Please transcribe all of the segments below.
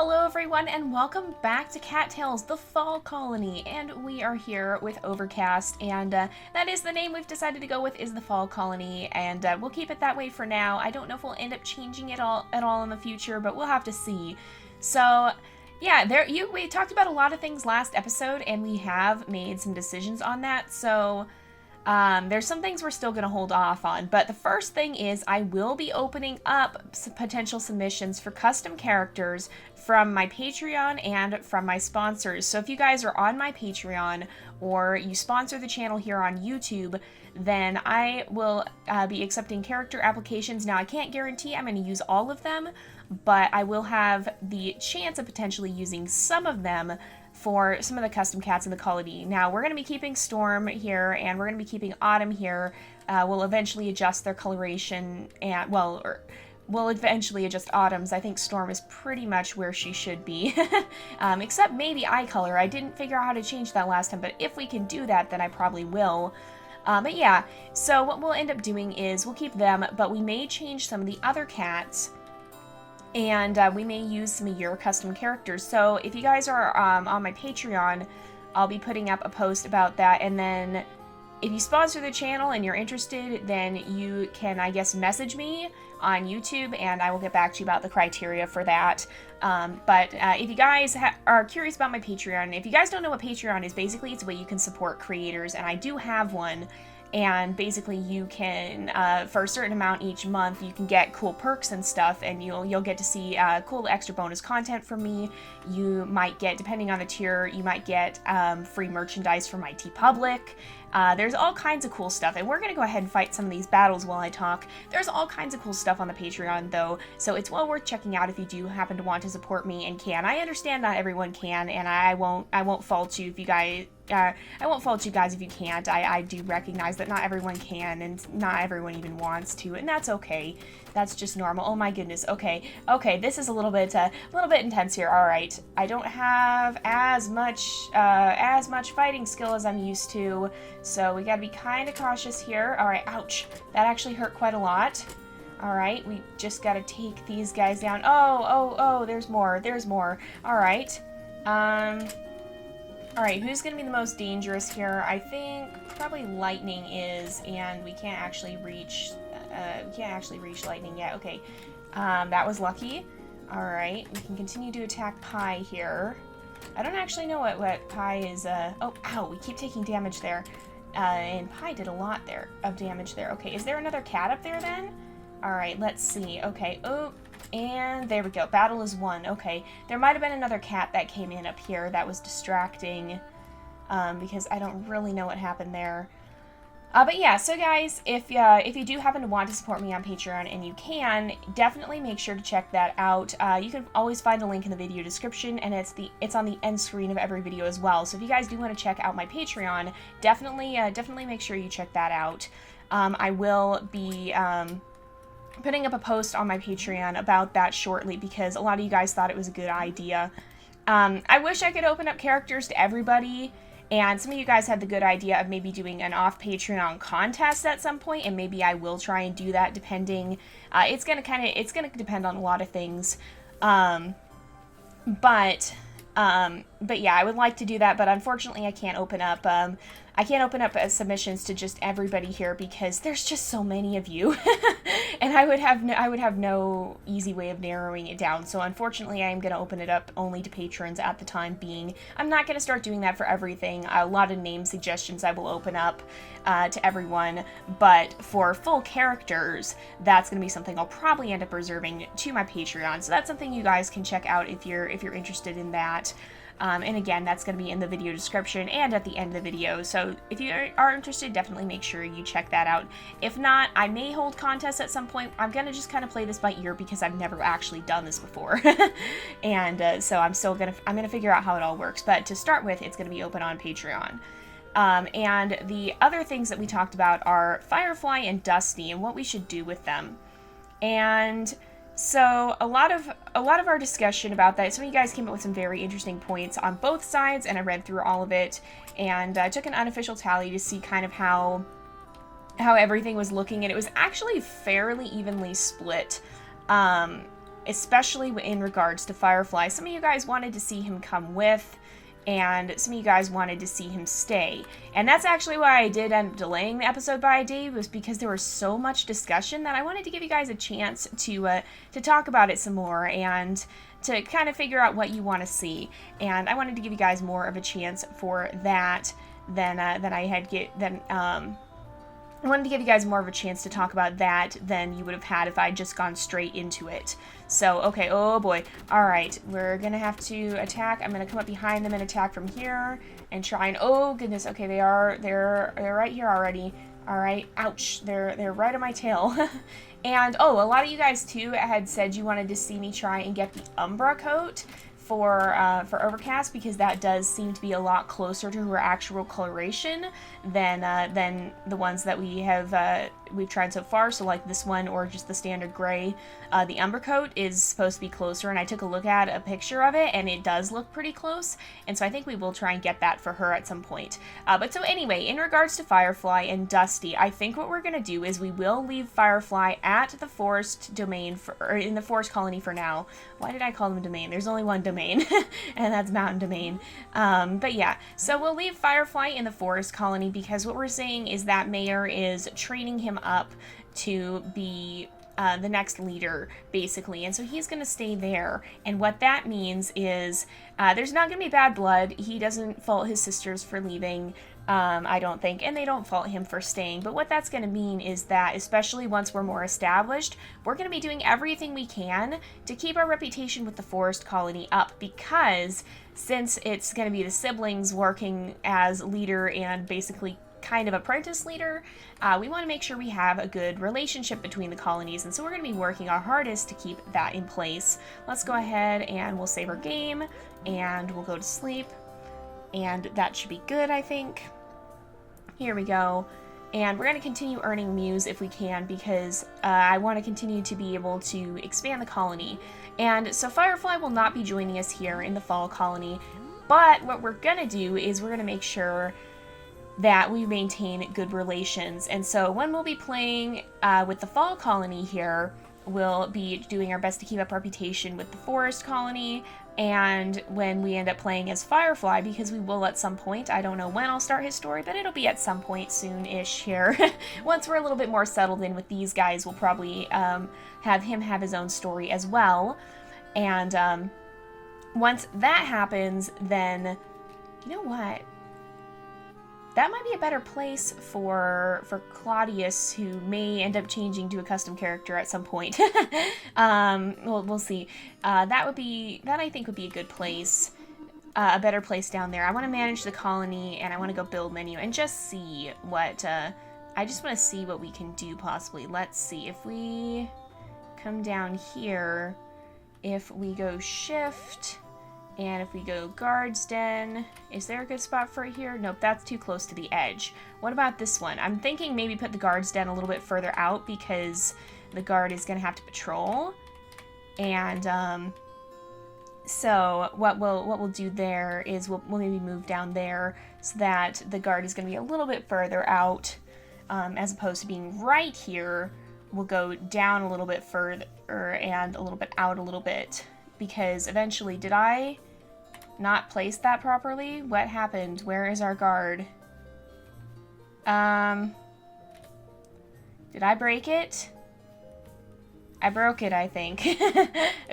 Hello everyone and welcome back to Cattails, the Fall Colony, and we are here with Overcast, and that is the name we've decided to go with, is the Fall Colony, and we'll keep it that way for now. I don't know if we'll end up changing it at all in the future, but we'll have to see. So yeah, we talked about a lot of things last episode, and we have made some decisions on that, so there's some things we're still going to hold off on, but the first thing is I will be opening up some potential submissions for custom characters from my Patreon and from my sponsors. So if you guys are on my Patreon or you sponsor the channel here on YouTube, then I will be accepting character applications. Now, I can't guarantee I'm going to use all of them, but I will have the chance of potentially using some of them for some of the custom cats in the colony. Now, we're going to be keeping Storm here, and we're going to be keeping Autumn here. We'll eventually adjust their coloration, and, we'll eventually adjust Autumn's. I think Storm is pretty much where she should be, except maybe eye color. I didn't figure out how to change that last time, but if we can do that, then I probably will. But yeah, so what we'll end up doing is we'll keep them, but we may change some of the other cats, and we may use some of your custom characters. So if you guys are on my Patreon, I'll be putting up a post about that, and then if you sponsor the channel and you're interested, then you can, I guess, message me on YouTube, and I will get back to you about the criteria for that. But if you guys are curious about my Patreon, if you guys don't know what Patreon is, basically it's a way you can support creators, and I do have one. And basically you can, for a certain amount each month, you can get cool perks and stuff, and you'll get to see cool extra bonus content from me. You might get, depending on the tier, you might get free merchandise from my TeePublic. There's all kinds of cool stuff, and we're going to go ahead and fight some of these battles while I talk. There's all kinds of cool stuff on the Patreon, though, so it's well worth checking out if you do happen to want to support me and can. I understand not everyone can, and I won't fault you if you guys... I won't fault you guys if you can't. I do recognize that not everyone can, and not everyone even wants to, and that's okay. That's just normal. Oh my goodness. Okay, this is a little bit intense here. All right, I don't have as much fighting skill as I'm used to, so we gotta be kind of cautious here. All right, ouch, that actually hurt quite a lot. All right, we just gotta take these guys down. Oh, there's more. All right. Alright, who's going to be the most dangerous here? I think probably Lightning is, and we can't actually reach Lightning yet. Okay, that was lucky. Alright, we can continue to attack Pie here. I don't actually know what Pie is, oh, ow, we keep taking damage there. And Pie did a lot of damage there. Okay, is there another cat up there then? Alright, let's see. Okay, oh, and there we go. Battle is won. Okay, there might have been another cat that came in up here that was distracting, because I don't really know what happened there. But yeah, so guys, if you do happen to want to support me on Patreon, and you can, definitely make sure to check that out. You can always find a link in the video description, and it's on the end screen of every video as well. So if you guys do want to check out my Patreon, definitely make sure you check that out. I will be putting up a post on my Patreon about that shortly, because a lot of you guys thought it was a good idea. I wish I could open up characters to everybody, and some of you guys had the good idea of maybe doing an off Patreon contest at some point, and maybe I will try and do that, depending. It's gonna depend on a lot of things. But yeah, I would like to do that, but unfortunately I can't open up submissions to just everybody here, because there's just so many of you, and I would have no easy way of narrowing it down. So unfortunately, I am going to open it up only to patrons at the time being. I'm not going to start doing that for everything. A lot of name suggestions I will open up to everyone, but for full characters, that's going to be something I'll probably end up reserving to my Patreon. So that's something you guys can check out if you're interested in that. And again, that's going to be in the video description and at the end of the video. So if you are interested, definitely make sure you check that out. If not, I may hold contests at some point. I'm going to just kind of play this by ear, because I've never actually done this before. And so I'm going to figure out how it all works. But to start with, it's going to be open on Patreon. And the other things that we talked about are Firefly and Dusty and what we should do with them. And so a lot of our discussion about that, some of you guys came up with some very interesting points on both sides, and I read through all of it, and I took an unofficial tally to see kind of how everything was looking, and it was actually fairly evenly split. especially in regards to Firefly. Some of you guys wanted to see him come with, and some of you guys wanted to see him stay. And that's actually why I did end up delaying the episode by a day, was because there was so much discussion that I wanted to give you guys a chance to talk about it some more and to kind of figure out what you want to see. And I wanted to give you guys more of a chance for that than I wanted to give you guys more of a chance to talk about that than you would have had if I'd just gone straight into it. So, okay, oh boy. Alright, we're gonna have to attack. I'm gonna come up behind them and attack from here and try and, oh goodness, okay, they're right here already. Alright, ouch, they're right on my tail. And, oh, a lot of you guys too had said you wanted to see me try and get the Umbra coat for Overcast, because that does seem to be a lot closer to her actual coloration than the ones that we've tried so far. So like this one, or just the standard gray. The Umbra coat is supposed to be closer, and I took a look at a picture of it, and it does look pretty close. And so I think we will try and get that for her at some point. But so anyway, in regards to Firefly and Dusty, I think what we're gonna do is we will leave Firefly at the forest domain or in the forest colony for now. Why did I call them a domain? There's only one domain. And that's Mountain Domain. But yeah, so we'll leave Firefly in the forest colony, because what we're saying is that Mayor is training him up to be the next leader, basically. And so he's going to stay there. And what that means is there's not going to be bad blood. He doesn't fault his sisters for leaving. I don't think, and they don't fault him for staying. But what that's going to mean is that, especially once we're more established, we're going to be doing everything we can to keep our reputation with the forest colony up, because since it's going to be the siblings working as leader and basically kind of apprentice leader, we want to make sure we have a good relationship between the colonies, and so we're going to be working our hardest to keep that in place. Let's go ahead and we'll save our game, and we'll go to sleep, and that should be good, I think. Here we go. And we're going to continue earning Muse if we can, because I want to continue to be able to expand the colony. And so Firefly will not be joining us here in the fall colony, but what we're going to do is we're going to make sure that we maintain good relations. And so when we'll be playing with the fall colony here, we'll be doing our best to keep up reputation with the forest colony. And when we end up playing as Firefly, because we will at some point, I don't know when I'll start his story, but it'll be at some point soon-ish here. Once we're a little bit more settled in with these guys, we'll probably have him have his own story as well. And once that happens, then, you know what? That might be a better place for Claudius, who may end up changing to a custom character at some point. We'll see. That I think would be a good place, a better place down there. I want to manage the colony, and I want to go build menu and just see what. I just want to see what we can do possibly. Let's see if we come down here. If we go shift. And if we go guard's den, is there a good spot for it here? Nope, that's too close to the edge. What about this one? I'm thinking maybe put the guard's den a little bit further out, because the guard is going to have to patrol. And so what we'll do there is we'll maybe move down there so that the guard is going to be a little bit further out, as opposed to being right here. We'll go down a little bit further and a little bit out a little bit, because eventually, did I not place that properly? What happened? Where is our guard? Did I break it? I broke it, I think.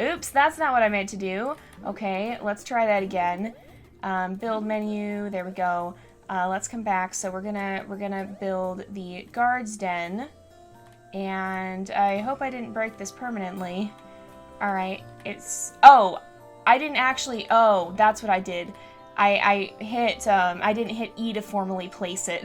Oops, that's not what I meant to do. Okay, let's try that again. Build menu, there we go. Let's come back. So we're gonna build the guard's den, and I hope I didn't break this permanently. Alright, oh, I didn't actually, oh, that's what I did. I didn't hit E to formally place it.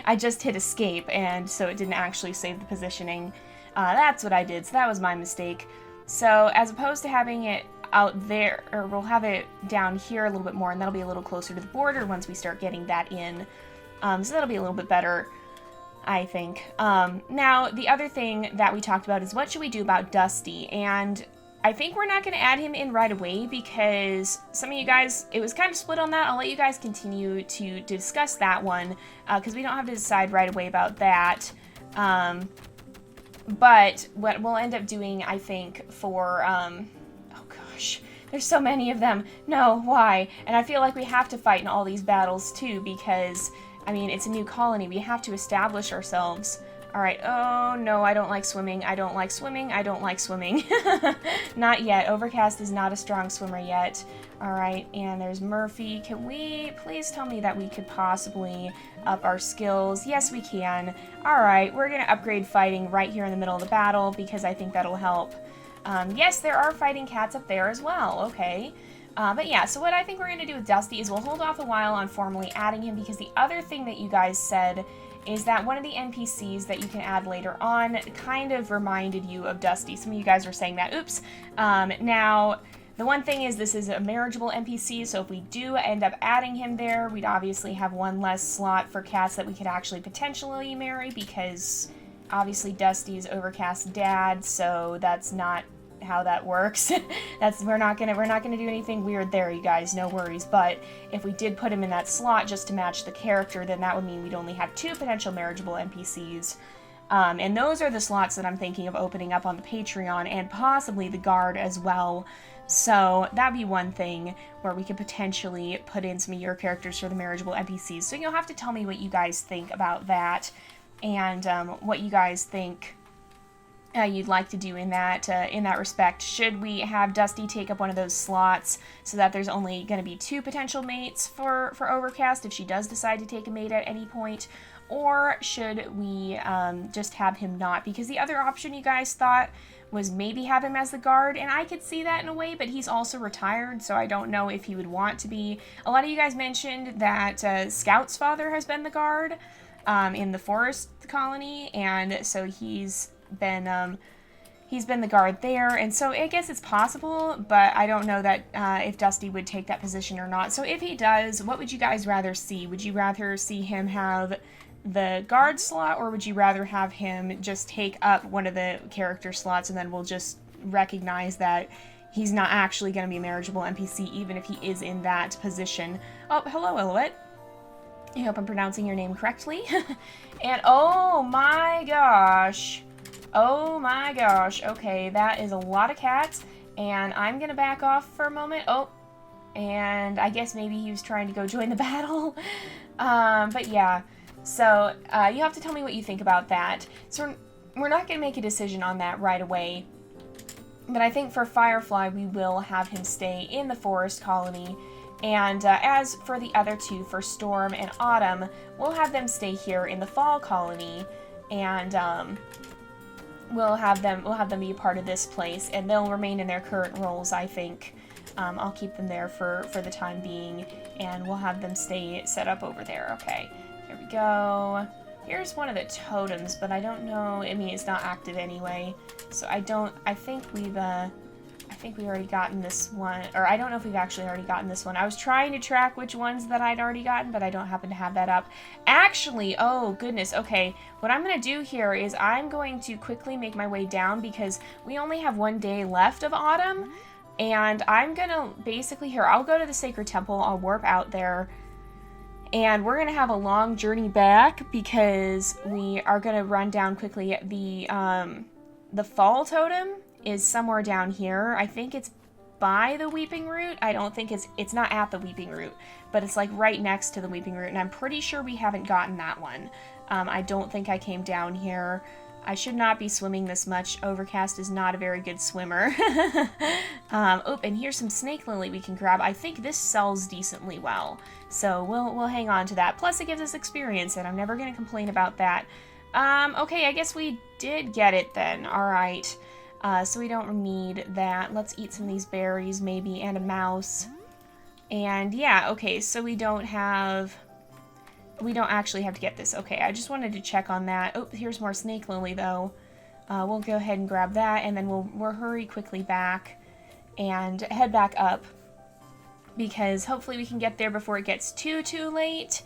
I just hit escape, and so it didn't actually save the positioning. That's what I did, so that was my mistake. So, as opposed to having it out there, or we'll have it down here a little bit more, and that'll be a little closer to the border once we start getting that in. So that'll be a little bit better, I think. Now, the other thing that we talked about is what should we do about Dusty, and I think we're not going to add him in right away, because some of you guys, it was kind of split on that. I'll let you guys continue to discuss that one, because we don't have to decide right away about that. But what we'll end up doing, I think, for, oh gosh, there's so many of them. No, why? And I feel like we have to fight in all these battles too, because, I mean, it's a new colony. We have to establish ourselves. All right. Oh, no, I don't like swimming. I don't like swimming. I don't like swimming. Not yet. Overcast is not a strong swimmer yet. All right. And there's Murphy. Can we please tell me that we could possibly up our skills? Yes, we can. All right. We're going to upgrade fighting right here in the middle of the battle because I think that'll help. Yes, there are fighting cats up there as well. Okay. But yeah, so what I think we're going to do with Dusty is we'll hold off a while on formally adding him because the other thing that you guys said is that one of the NPCs that you can add later on kind of reminded you of Dusty. Some of you guys were saying that. Oops. Now, the one thing is this is a marriageable NPC, so if we do end up adding him there, we'd obviously have one less slot for cats that we could actually potentially marry because obviously Dusty's Overcast's dad, so that's not how that works. we're not gonna do anything weird there, you guys, no worries. But if we did put him in that slot just to match the character, then that would mean we'd only have 2 potential marriageable NPCs. And those are the slots that I'm thinking of opening up on the Patreon and possibly the guard as well. So that'd be one thing where we could potentially put in some of your characters for the marriageable NPCs. So you'll have to tell me what you guys think about that and what you guys think you'd like to do in that respect. Should we have Dusty take up one of those slots so that there's only going to be 2 potential mates for Overcast if she does decide to take a mate at any point? Or should we just have him not? Because the other option you guys thought was maybe have him as the guard, and I could see that in a way, but he's also retired, so I don't know if he would want to be. A lot of you guys mentioned that Scout's father has been the guard in the forest colony, and so he's been the guard there, and so I guess it's possible, but I don't know that if Dusty would take that position or not. So if he does, what would you guys rather see? Would you rather see him have the guard slot, or would you rather have him just take up one of the character slots and then we'll just recognize that he's not actually going to be a marriageable NPC even if he is in that position? Oh, hello, Ilouette. I hope I'm pronouncing your name correctly. And oh my gosh. Oh my gosh, okay, that is a lot of cats, and I'm gonna back off for a moment. Oh, and I guess maybe he was trying to go join the battle. But yeah, so you have to tell me what you think about that. So we're not gonna make a decision on that right away, but I think for Firefly, we will have him stay in the forest colony, and as for the other 2, for Storm and Autumn, we'll have them stay here in the fall colony, and we'll have them be a part of this place, and they'll remain in their current roles, I think. I'll keep them there for the time being, and we'll have them stay set up over there. Okay, here we go. Here's one of the totems, but I don't know, I mean, it's not active anyway, so I think we've already gotten this one, or I don't know if we've actually already gotten this one. I was trying to track which ones that I'd already gotten, but I don't happen to have that up. Actually, oh goodness, okay, what I'm going to do here is I'm going to quickly make my way down because we only have 1 day left of autumn, and I'm going to basically, here, I'll go to the Sacred Temple, I'll warp out there, and we're going to have a long journey back because we are going to run down quickly. The fall totem is somewhere down here. I think it's by the Weeping Root. I don't think it's not at the Weeping Root, but it's like right next to the Weeping Root, and I'm pretty sure we haven't gotten that one. I don't think I came down here. I should not be swimming this much. Overcast is not a very good swimmer. Oh, and here's some snake lily we can grab. I think this sells decently well, so we'll hang on to that. Plus it gives us experience, and I'm never going to complain about that. Okay, I guess we did get it then. All right. So we don't need that. Let's eat some of these berries maybe, and a mouse. And yeah, okay, so we don't actually have to get this. Okay, I just wanted to check on that. Oh, here's more snake lily though. We'll go ahead and grab that, and then we'll hurry quickly back and head back up because hopefully we can get there before it gets too late.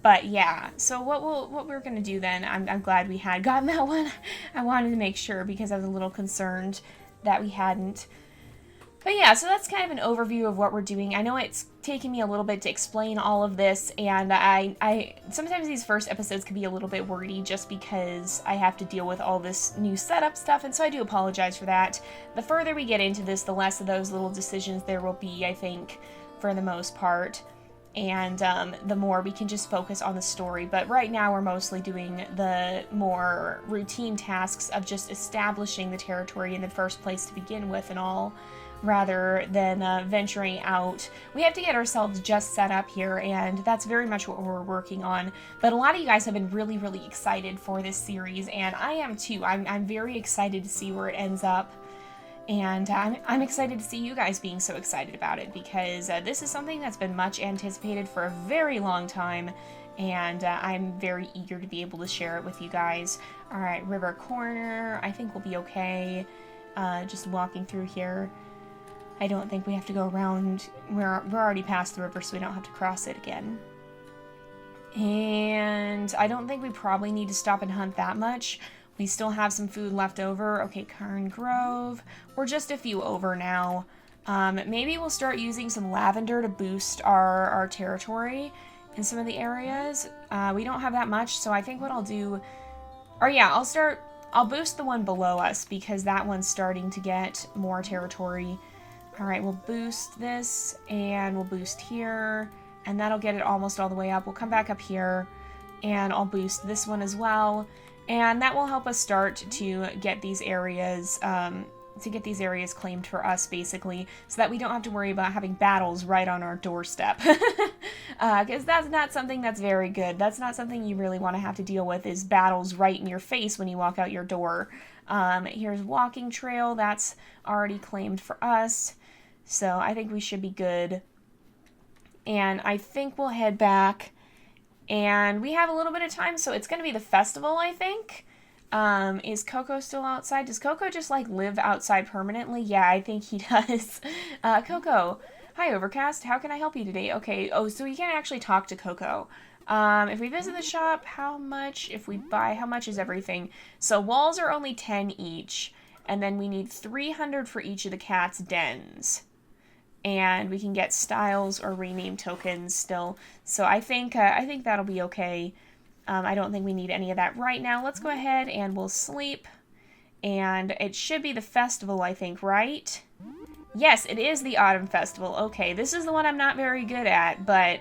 But yeah, so what we're gonna do then, I'm glad we had gotten that one. I wanted to make sure because I was a little concerned that we hadn't. But yeah, so that's kind of an overview of what we're doing. I know it's taken me a little bit to explain all of this, and I sometimes these first episodes can be a little bit wordy just because I have to deal with all this new setup stuff, and so I do apologize for that. The further we get into this, the less of those little decisions there will be, I think, for the most part. And the more we can just focus on the story. But right now we're mostly doing the more routine tasks of just establishing the territory in the first place to begin with and all, rather than venturing out. We have to get ourselves just set up here, and that's very much what we're working on. But a lot of you guys have been really, really excited for this series, and I am too. I'm very excited to see where it ends up. And I'm excited to see you guys being so excited about it, because this is something that's been much anticipated for a very long time, and I'm very eager to be able to share it with you guys. Alright, river corner, I think we'll be okay. Just walking through here. I don't think we have to go around. We're already past the river, so we don't have to cross it again. And I don't think we probably need to stop and hunt that much. We still have some food left over. Okay, Cairn Grove. We're just a few over now. Maybe we'll start using some lavender to boost our territory in some of the areas. We don't have that much, so I think what I'll do... Or yeah, I'll boost the one below us, because that one's starting to get more territory. Alright, we'll boost this, and we'll boost here, and that'll get it almost all the way up. We'll come back up here, and I'll boost this one as well. And that will help us start to get these areas claimed for us, basically, so that we don't have to worry about having battles right on our doorstep. Because that's not something that's very good. That's not something you really want to have to deal with, is battles right in your face when you walk out your door. Here's walking trail. That's already claimed for us. So I think we should be good. And I think we'll head back. And we have a little bit of time, so it's going to be the festival, I think. Is Coco still outside? Does Coco just, like, live outside permanently? Yeah, I think he does. Coco. Hi, Overcast. How can I help you today? Okay, oh, so we can't actually talk to Coco. If we visit the shop, how much? If we buy, how much is everything? So walls are only 10 each, and then we need 300 for each of the cat's dens. And we can get styles or rename tokens still. So I think that'll be okay. I don't think we need any of that right now. Let's go ahead and we'll sleep. And it should be the festival, I think, right? Yes, it is the Autumn Festival. Okay, this is the one I'm not very good at, but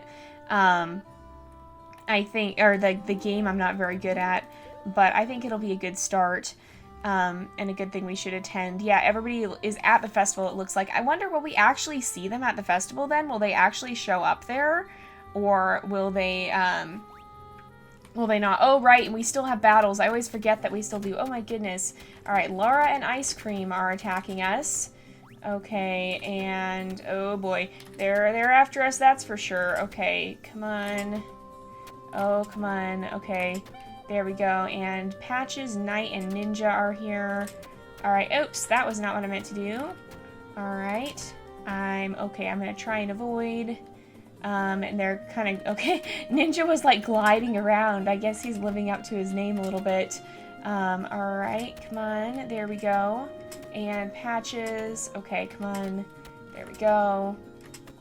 I think, or the game I'm not very good at, but I think it'll be a good start. And a good thing we should attend. Yeah, everybody is at the festival, it looks like. I wonder, will we actually see them at the festival then? Will they actually show up there? Or will they not? Oh, right, and we still have battles. I always forget that we still do. Oh my goodness. Alright, Laura and Ice Cream are attacking us. Okay, and oh boy. They're after us, that's for sure. Okay, come on. Oh, come on. Okay. There we go, and Patches, Knight, and Ninja are here. Alright, oops, that was not what I meant to do. Alright, I'm gonna try and avoid. And they're kind of, okay, Ninja was like gliding around. I guess he's living up to his name a little bit. Alright, come on, there we go. And Patches, okay, come on, there we go.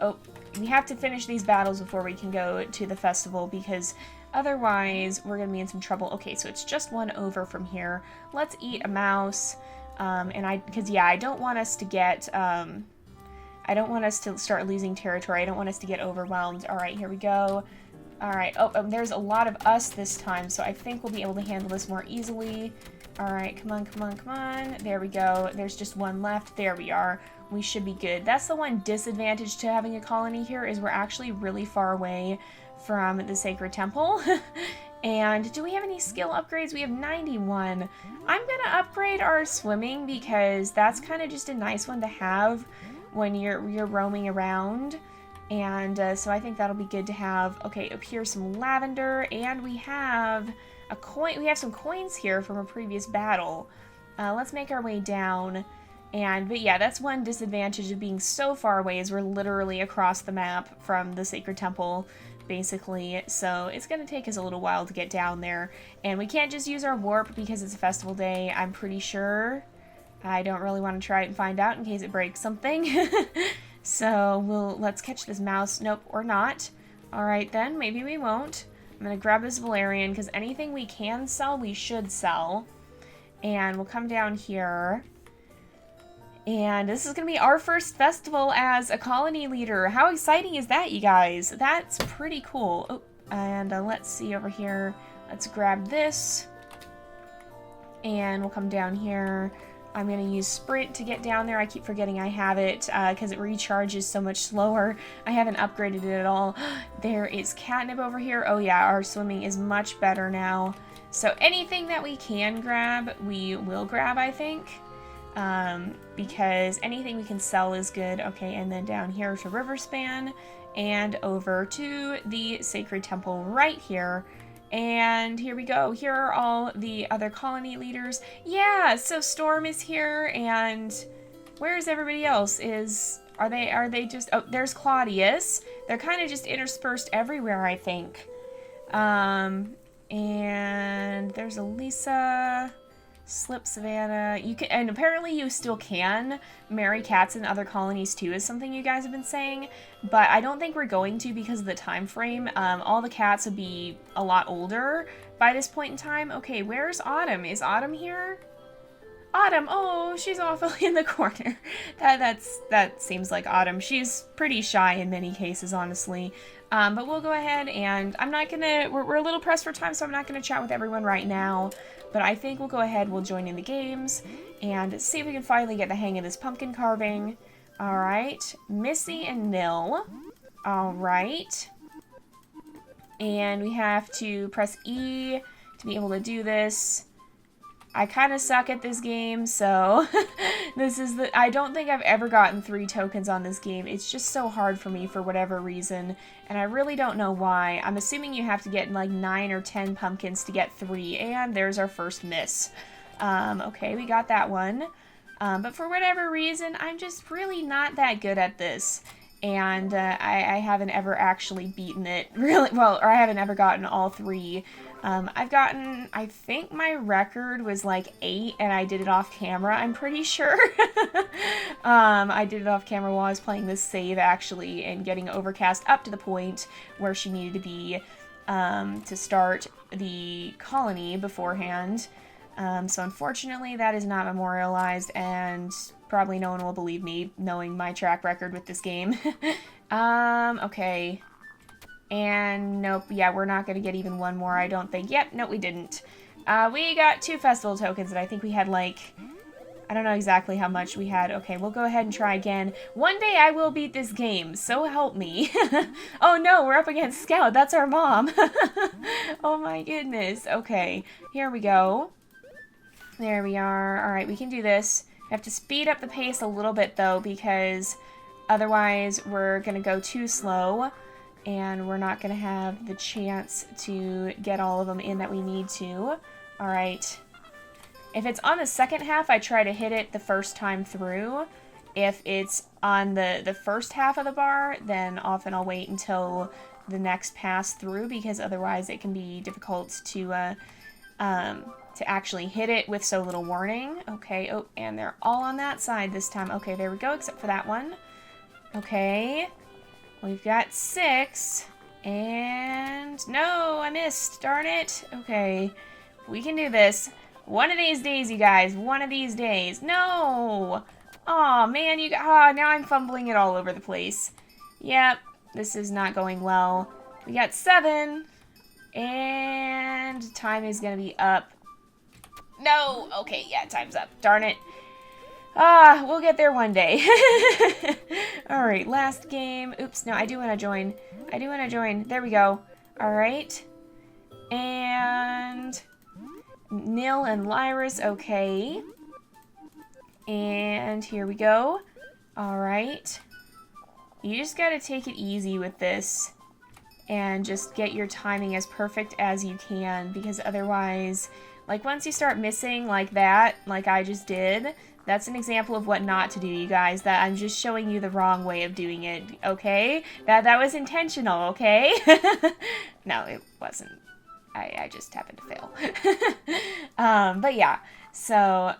Oh, we have to finish these battles before we can go to the festival, because otherwise, we're going to be in some trouble. Okay, so it's just one over from here. Let's eat a mouse. Because I don't want us to get, I don't want us to start losing territory. I don't want us to get overwhelmed. Alright, here we go. Alright, oh, there's a lot of us this time, so I think we'll be able to handle this more easily. Alright, come on, come on, come on. There we go. There's just one left. There we are. We should be good. That's the one disadvantage to having a colony here, is we're actually really far away from the Sacred Temple. And do we have any skill upgrades? We have 91. I'm gonna upgrade our swimming, because that's kind of just a nice one to have when you're roaming around. And so I think that'll be good to have. Okay, up here some lavender, and we have a coin. We have some coins here from a previous battle. Let's make our way down. But yeah, that's one disadvantage of being so far away, is we're literally across the map from the Sacred Temple, basically. So it's going to take us a little while to get down there. And we can't just use our warp because it's a festival day, I'm pretty sure. I don't really want to try it and find out in case it breaks something. So let's catch this mouse. Nope, or not. Alright then, maybe we won't. I'm going to grab this Valerian because anything we can sell, we should sell. And we'll come down here. And this is going to be our first festival as a colony leader. How exciting is that, you guys? That's pretty cool. Oh, and let's see over here. Let's grab this. And we'll come down here. I'm going to use Sprint to get down there. I keep forgetting I have it because it recharges so much slower. I haven't upgraded it at all. There is catnip over here. Oh yeah, our swimming is much better now. So anything that we can grab, we will grab, I think. Because anything we can sell is good. Okay, and then down here to Riverspan and over to the Sacred Temple right here. And here we go. Here are all the other colony leaders. Yeah, so Storm is here, and where's everybody else? Are they just, oh, there's Claudius. They're kind of just interspersed everywhere, I think. And there's Elisa, Slip Savannah. You can, and apparently you still can marry cats in other colonies too, is something you guys have been saying. But I don't think we're going to because of the time frame. All the cats would be a lot older by this point in time. Okay, where's Autumn? Is Autumn here? Autumn, oh, she's off in the corner. That seems like Autumn. She's pretty shy in many cases, honestly. But we'll go ahead and I'm not gonna, we're a little pressed for time, so I'm not gonna chat with everyone right now. But I think we'll go ahead, we'll join in the games and see if we can finally get the hang of this pumpkin carving. Alright, Missy and Nil. Alright. And we have to press E to be able to do this. I kind of suck at this game, so I don't think I've ever gotten 3 tokens on this game. It's just so hard for me for whatever reason, and I really don't know why. I'm assuming you have to get like 9 or 10 pumpkins to get 3, and there's our first miss. Okay, we got that one. But for whatever reason, I'm just really not that good at this. And I haven't ever actually beaten it, really, well, or I haven't ever gotten all 3. I've gotten, I think my record was like 8, and I did it off camera, I'm pretty sure. I did it off camera while I was playing this save, actually, and getting Overcast up to the point where she needed to be to start the colony beforehand. So unfortunately, that is not memorialized, and probably no one will believe me, knowing my track record with this game. Okay. And nope, yeah, we're not gonna get even one more, I don't think. Yep, no, we didn't. We got 2 festival tokens, and I think we had, like, I don't know exactly how much we had. Okay, we'll go ahead and try again. One day I will beat this game, so help me. Oh no, we're up against Scout, that's our mom. Oh my goodness. Okay, here we go. There we are. Alright, we can do this. We have to speed up the pace a little bit, though, because otherwise we're going to go too slow, and we're not going to have the chance to get all of them in that we need to. Alright. If it's on the second half, I try to hit it the first time through. If it's on the first half of the bar, then often I'll wait until the next pass through, because otherwise it can be difficult to actually hit it with so little warning. Okay, oh, and they're all on that side this time. Okay, there we go, except for that one. Okay, we've got 6, and no, I missed, darn it. Okay, we can do this. One of these days, you guys, one of these days. No! Aw, man, now I'm fumbling it all over the place. Yep, this is not going well. We got 7, and time is gonna be up. No! Okay, yeah, time's up. Darn it. We'll get there one day. Alright, last game. Oops, no, I do want to join. I do want to join. There we go. Alright. And Nil and Lyris, okay. And here we go. Alright. You just gotta take it easy with this. And just get your timing as perfect as you can, because otherwise, like, once you start missing like that, like I just did, that's an example of what not to do, you guys. That I'm just showing you the wrong way of doing it, okay? That was intentional, okay? No, it wasn't. I just happened to fail. But yeah, so,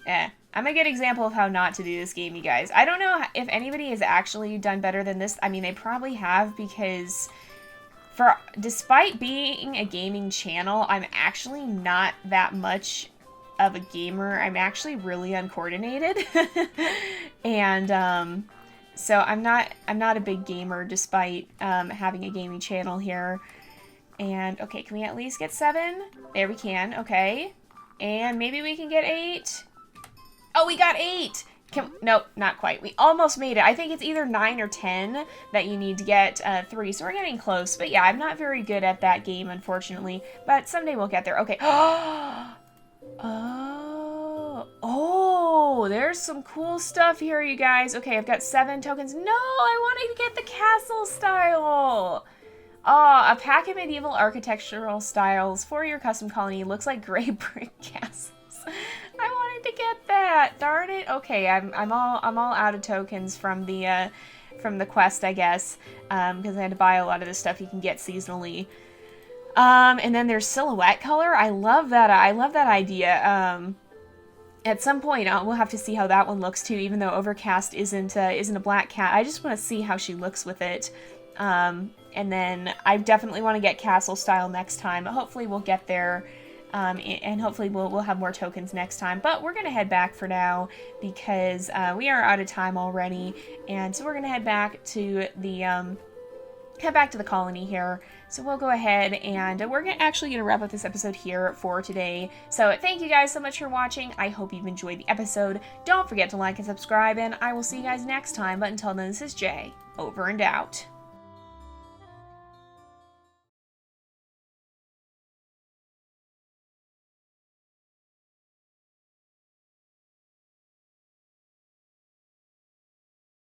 I'm a good example of how not to do this game, you guys. I don't know if anybody has actually done better than this. I mean, they probably have, because despite being a gaming channel, I'm actually not that much of a gamer. I'm actually really uncoordinated. And so I'm not a big gamer despite having a gaming channel here. And okay, can we at least get 7? There we can. Okay. And maybe we can get 8. Oh, we got 8! Nope, not quite. We almost made it. I think it's either 9 or 10 that you need to get 3, so we're getting close. But yeah, I'm not very good at that game, unfortunately. But someday we'll get there. Okay. Oh, there's some cool stuff here, you guys. Okay, I've got 7 tokens. No, I wanted to get the castle style. Oh, a pack of medieval architectural styles for your custom colony. Looks like gray brick castles. I wanted to get that. Darn it. Okay, I'm all out of tokens from the quest, I guess, because I had to buy a lot of the stuff you can get seasonally. And then there's silhouette color. I love that. I love that idea. At some point, we'll have to see how that one looks too. Even though Overcast isn't a black cat, I just want to see how she looks with it. And then I definitely want to get castle style next time. Hopefully we'll get there. And hopefully we'll have more tokens next time. But we're going to head back for now because we are out of time already. And so we're going to head back to the colony here. So we'll go ahead and we're actually going to wrap up this episode here for today. So thank you guys so much for watching. I hope you've enjoyed the episode. Don't forget to like and subscribe, and I will see you guys next time. But until then, this is Jay, over and out.